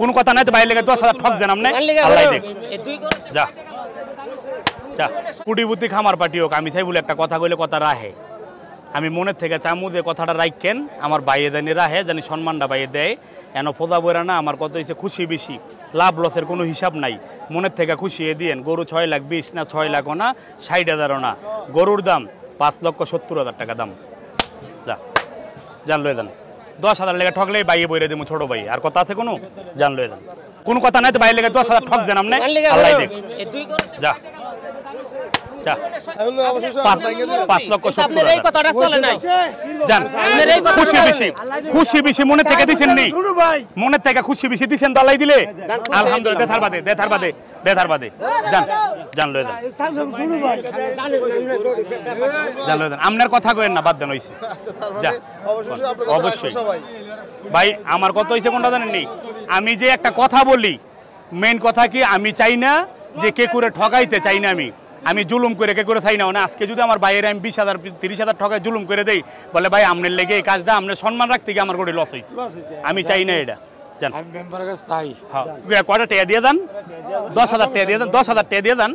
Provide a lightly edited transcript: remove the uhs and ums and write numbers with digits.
কোন কথা নাই তো বাইরে লেগে 10,000 ঠক দেন আমনে আল্লাহ দেখ যা যা কুটিপুতি খামার পার্টি হোক আমি চাই বলে একটা কথা কইলে কথা রাহে আমি মনের থেকে চামু যে কথাটা রাখেন আমার বাইয়ে জানি রাহে জানি সম্মানটা বাইয়ে দেয় এন ফোদা বইরা না আমার কত হয়েছে খুশি বেশি লাভ লসের কোনো হিসাব নাই মনের থেকে খুশিয়ে দিয়েন গরু 6,20,000 না 6 লাখ না 60,000 না গরুর দাম 5,70,000 টাকা দাম যা জান লয়ে যান 10,000 লেগে ঠকলেই বাইয়ে বইরে দেবো ছোট ভাই আর কথা আছে কোনো জান লয়ে যান কোনো কথা নাই তো বাইরে লেগে 10,000 ঠক দেন আপনি আল্লাহ দেখ যা যা 5,70,000 খুশি বেশি মনে থেকে দিচ্ছেন নি মনের থেকে খুশি বেশি দিচ্ছেন দলাই দিলে আলহামদুলিল্লাহ দেথার বাদে জান জান লয়ে যান জান লয়ে যান আপনার কথা কইেন না বাদ দেন হইছে যা অবশ্যই ভাই আমার কথা হইছে কোনটা জানেন নি আমি যে একটা কথা বলি মেইন কথা কি আমি চাই না যে কে করে ঠকাইতে চাই না আমি জুলুম করে কে করে চাই না আজকে যদি আমার বাইরে আমি 20,000 30,000 ঠকায় জুলুম করে দেই বলে ভাই আমনের লেগে এই কাজটা আমনের সম্মান রাখতে গিয়ে আমার গড়ে লস হয়েছে আমি চাই না এটা জান আমি মেম্বারের কাছে চাই হ্যাঁ কয়টা টাকা দিয়ে দেন 10,000 টাকা দিয়ে দেন 10,000 টাকা দিয়ে দেন